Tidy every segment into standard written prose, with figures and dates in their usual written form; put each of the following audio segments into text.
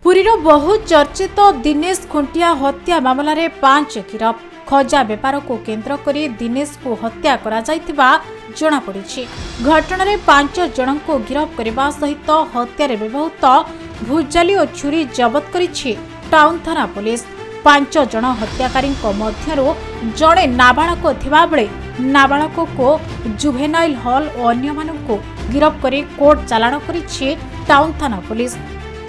पुरीर बहु चर्चित दिनेश खुंटिया हत्या मामलें 5 गिरफ। खजा बेपार को केन्द्र करी दिनेश को हत्या करा जायतिबा जणा पड़िछि। घटना 5 जन को गिरफ करने सहित हत्यारे व्यवहृत भुजाली और छुरी जबत करिछि टाउन थाना पुलिस। 5 जन हत्याकारी मध्यरु जड़े नाबालक थिबा बेले नाबालक को जुवेनाइल हॉल और अन्य मानक गिरफ करी कोर्ट चालाण करिछि टाउन थाना पुलिस।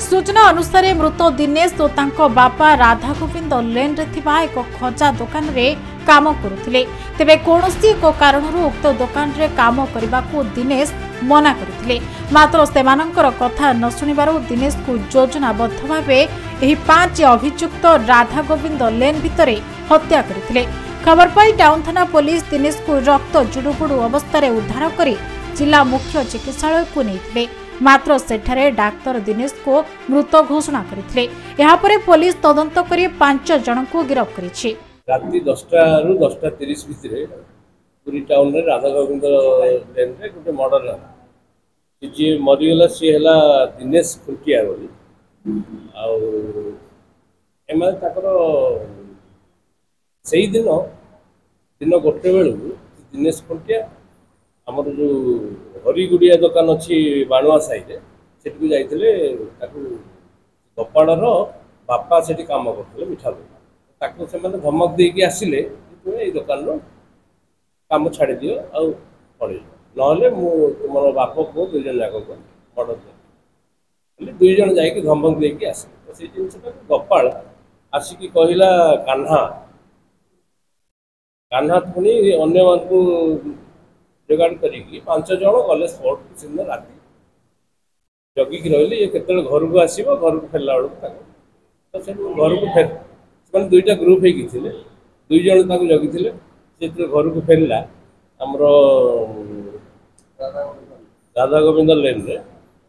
सूचना अनुसार मृत दिनेश और तांको बापा राधा गोविंद लेन रे थिबा एक खजा दुकान रे काम करुथिले। तेबे कोनोसी एक कारणरू उक्त दुकान रे काम करबा को दिनेश मना करथिले। मात्र सेमानंकर कथा न सुनिबारु दिनेश को योजनाबद्ध भाबे एही 5 अभियुक्त राधा गोविंद लेन भितरे हत्या करथिले। खबर पाई टाउन थाना पुलिस दिनेश को रक्त जुडुबुडु अवस्था रे उद्धार करी जिला मुख्य चिकित्सालय को नेइथिले। मात्र सेठारे डाक्तर दिनेश को मृत घोषणा करथिले। एहा परे पुलिस तदंत करी 5 जन को गिरफ्त करिछि। राति 10टा रु 10:30 भितरे पुरी टाउन रे राधा गोविंद लेन रे गोटे मर्डर होला। जे मरिगला सी हला दिनेश खुंटिया बोली आ एमा ताकर सेही दिन गोटे बेलू दिनेश खुंटिया आमर जो हरिगुड़िया दुकान अच्छी बाणुआ साइड से जाइए गोपाड़र बापा से कम करते मिठा दुकान से धमक देकी आसिले दुकान काम छाड़ दियो आ पड़े ना तुम बाप पुओ 2 जन जाक मर्डर 2 जन जा धमक देकी आसिले से जिनसा गोपाल आसिकी कहला कान्हा पुणी अन्य मान जोगाड़ करी 5 जन गले स्पॉट दिन राति जगिक रही ये केत घर को आसो घर को फेरला बेलू तो घर को फेर से 2टा ग्रुप होते 2 जन जगी से घर को फेरला आमर राधा गोविंद लेन रे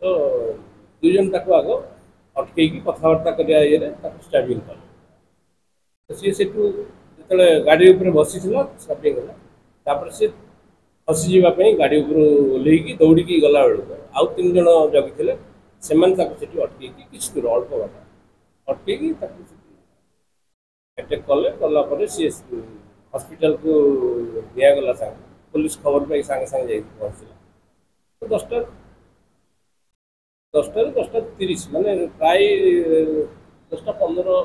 तो 2 जन आग अटकई कथबार्ता कर स्टार्टिंग कले सी से जो गाड़ी बसी स्टार्टिंग है सी फसी जावाई गाड़ी ओल्ल दौड़ी गला बेलू आउ 3 जन जगी से अटकई किसी दूर अल्प बाट अटकई अटैक कले गलापर सी हस्पिटाल को दिगला पुलिस खबर पाई सागे सागे पहुँचला 10:30 माने प्राय 10:15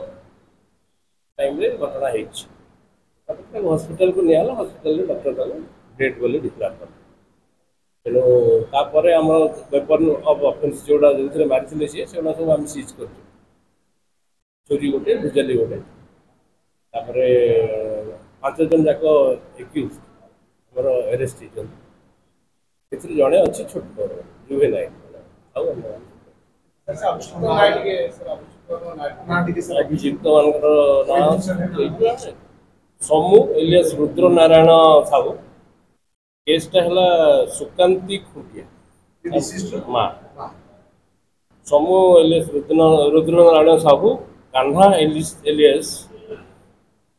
टाइम घटना हो हस्पिटाल को नियाला हस्पिटाल डॉक्टर डेट बोली डिक्लेयर कर तेणु तापर आम वेपन अफ ऑफेंस जोड़ा जो मारी सी से सब आम सीज कर चोरी गोटे भुजाली गोटे 5 जन जाक एक्यूज आमर अरेस्ट होती जड़े अच्छी छोट जुवेनाइल अभियुक्त मान समू एलियास रुद्र नारायण साहू केसटा है सुकांती खुंटिया माँ समू एलियास रुद्र नारायण साहू कान्हा एलियास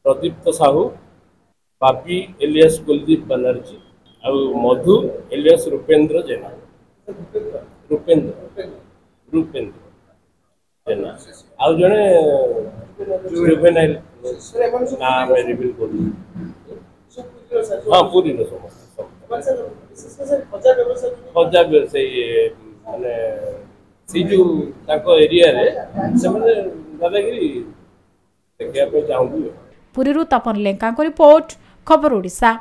प्रदीप्त साहू बापी एलियास कुलदीप बनर्जी आ मधु एलियास रूपेन्द्र जेना रूपेन्द्र जेना आ जड़े जुवेनाइल ना मैं रिवील कर हाँ पूरी समस्त खजा व्यवसायी माने सी जो एरिया रे से माने दादागिरी देखिया पे चाहूँ। पुरीरू तपन लेंका को रिपोर्ट खबर ओडिशा।